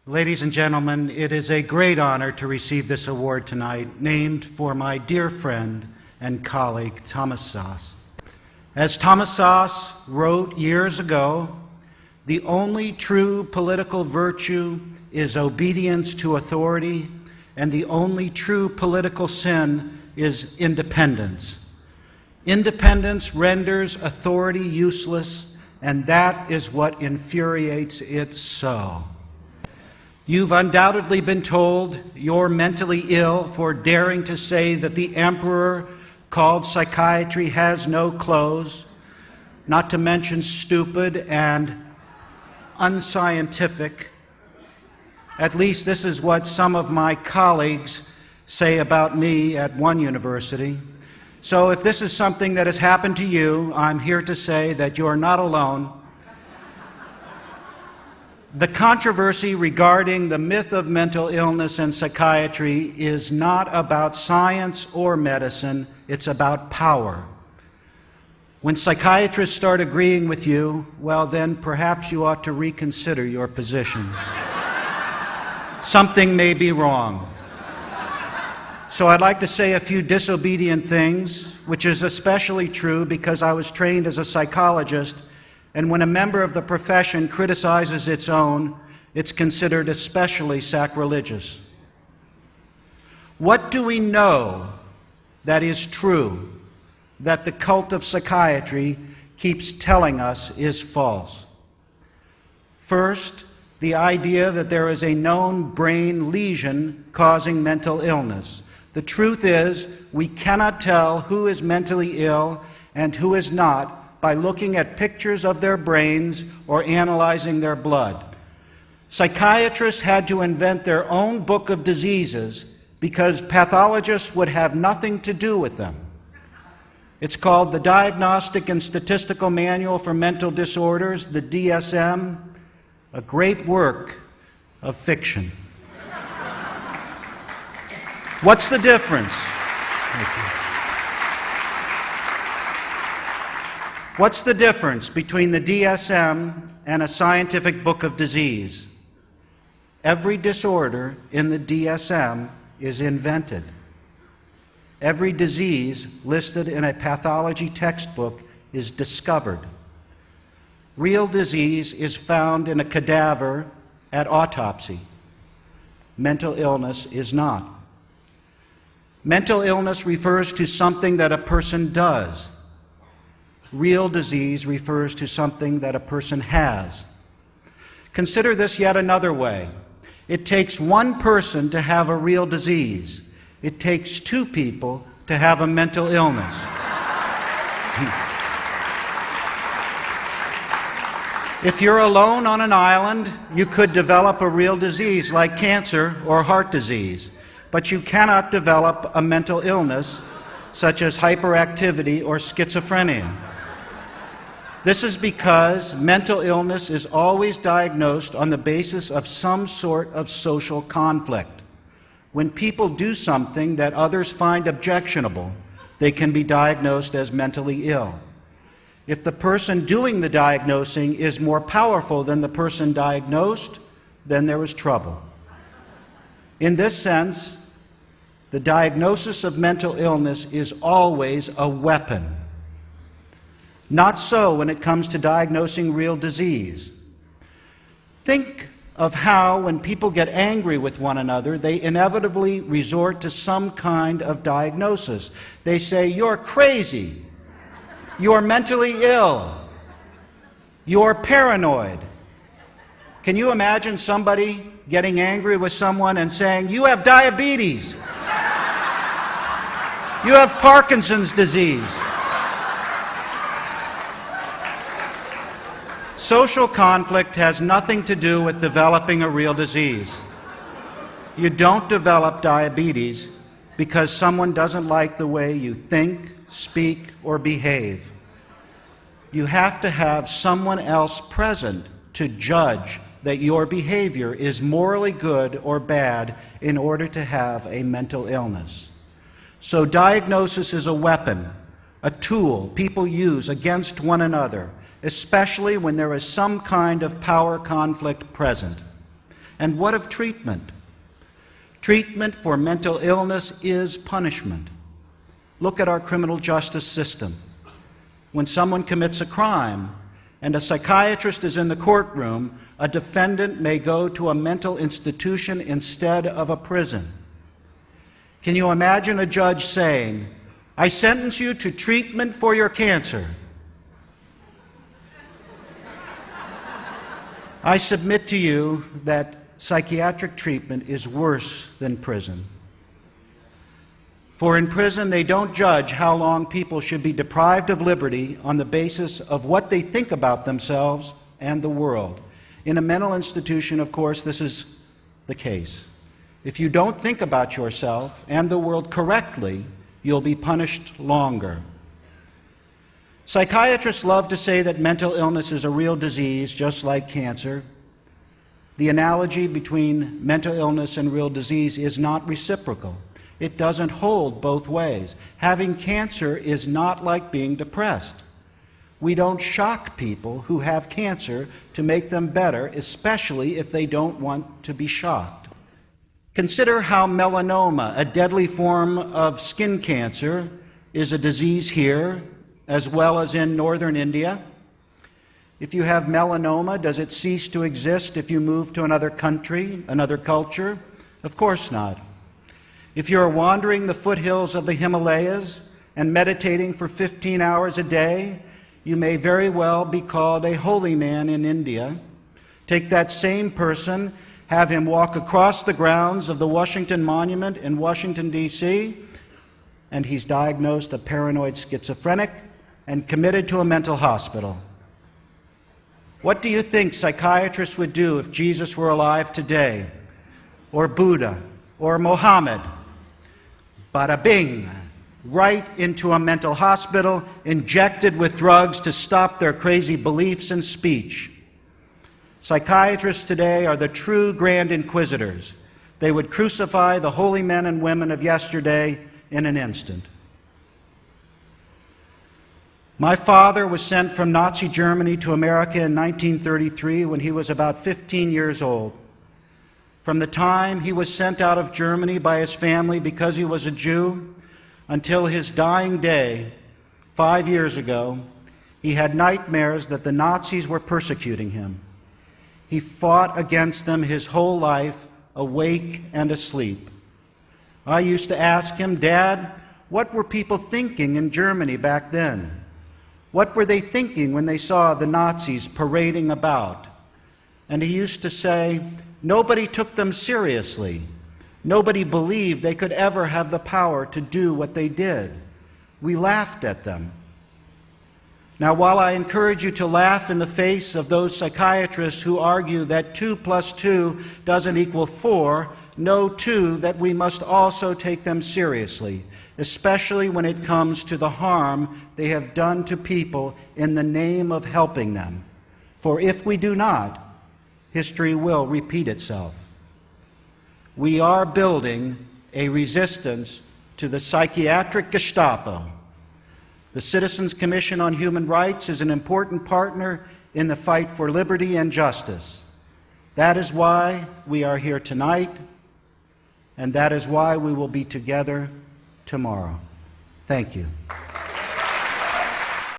Ladies and gentlemen, it is a great honor to receive this award tonight, named for my dear friend and colleague, Thomas Szasz. As Thomas Szasz wrote years ago, the only true political virtue is obedience to authority, and the only true political sin is independence. Independence renders authority useless, and that is what infuriates it so. You've undoubtedly been told you're mentally ill for daring to say that the emperor called psychiatry has no clothes, not to mention stupid and unscientific. At least this is what some of my colleagues say about me at one university. So if this is something that has happened to you, I'm here to say that you're not alone. The controversy regarding the myth of mental illness and psychiatry is not about science or medicine, it's about power. When psychiatrists start agreeing with you, well then perhaps you ought to reconsider your position. Something may be wrong. So I'd like to say a few disobedient things, which is especially true because I was trained as a psychologist, and when a member of the profession criticizes its own, it's considered especially sacrilegious. What do we know that is true that the cult of psychiatry keeps telling us is false? First, the idea that there is a known brain lesion causing mental illness. The truth is, we cannot tell who is mentally ill and who is not by looking at pictures of their brains or analyzing their blood. Psychiatrists had to invent their own book of diseases because pathologists would have nothing to do with them. It's called the Diagnostic and Statistical Manual for Mental Disorders, the DSM, a great work of fiction. What's the difference? Thank you. What's the difference between the DSM and a scientific book of disease? Every disorder in the DSM is invented. Every disease listed in a pathology textbook is discovered. Real disease is found in a cadaver at autopsy. Mental illness is not. Mental illness refers to something that a person does. Real disease refers to something that a person has. Consider this yet another way. It takes one person to have a real disease. It takes two people to have a mental illness. If you're alone on an island, you could develop a real disease like cancer or heart disease, but you cannot develop a mental illness such as hyperactivity or schizophrenia. This is because mental illness is always diagnosed on the basis of some sort of social conflict. When people do something that others find objectionable, they can be diagnosed as mentally ill. If the person doing the diagnosing is more powerful than the person diagnosed, then there is trouble. In this sense, the diagnosis of mental illness is always a weapon. Not so when it comes to diagnosing real disease. Think of how, when people get angry with one another, they inevitably resort to some kind of diagnosis. They say, "You're crazy. You're mentally ill. You're paranoid." Can you imagine somebody getting angry with someone and saying, "You have diabetes. You have Parkinson's disease"? Social conflict has nothing to do with developing a real disease. You don't develop diabetes because someone doesn't like the way you think, speak, or behave. You have to have someone else present to judge that your behavior is morally good or bad in order to have a mental illness. So diagnosis is a weapon, a tool people use against one another, especially when there is some kind of power conflict present. And what of treatment? Treatment for mental illness is punishment. Look at our criminal justice system. When someone commits a crime and a psychiatrist is in the courtroom, a defendant may go to a mental institution instead of a prison. Can you imagine a judge saying, "I sentence you to treatment for your cancer"? I submit to you that psychiatric treatment is worse than prison. For in prison, they don't judge how long people should be deprived of liberty on the basis of what they think about themselves and the world. In a mental institution, of course, this is the case. If you don't think about yourself and the world correctly, you'll be punished longer. Psychiatrists love to say that mental illness is a real disease, just like cancer. The analogy between mental illness and real disease is not reciprocal. It doesn't hold both ways. Having cancer is not like being depressed. We don't shock people who have cancer to make them better, especially if they don't want to be shocked. Consider how melanoma, a deadly form of skin cancer, is a disease here as well as in northern India. If you have melanoma, does it cease to exist if you move to another country, another culture? Of course not. If you're wandering the foothills of the Himalayas and meditating for 15 hours a day, you may very well be called a holy man in India. Take that same person, have him walk across the grounds of the Washington Monument in Washington, D.C., and he's diagnosed a paranoid schizophrenic and committed to a mental hospital. What do you think psychiatrists would do if Jesus were alive today, or Buddha, or Mohammed? Bada bing, right into a mental hospital, injected with drugs to stop their crazy beliefs and speech. Psychiatrists today are the true grand inquisitors. They would crucify the holy men and women of yesterday in an instant. My father was sent from Nazi Germany to America in 1933 when he was about 15 years old. From the time he was sent out of Germany by his family because he was a Jew until his dying day 5 years ago, he had nightmares that the Nazis were persecuting him. He fought against them his whole life, awake and asleep. I used to ask him, "Dad, what were people thinking in Germany back then? What were they thinking when they saw the Nazis parading about?" And he used to say, "Nobody took them seriously. Nobody believed they could ever have the power to do what they did. We laughed at them." Now, while I encourage you to laugh in the face of those psychiatrists who argue that 2 + 2 doesn't equal 4, know too that we must also take them seriously, especially when it comes to the harm they have done to people in the name of helping them. For if we do not, history will repeat itself. We are building a resistance to the psychiatric Gestapo. The Citizens Commission on Human Rights is an important partner in the fight for liberty and justice. That is why we are here tonight, and that is why we will be together tomorrow. Thank you.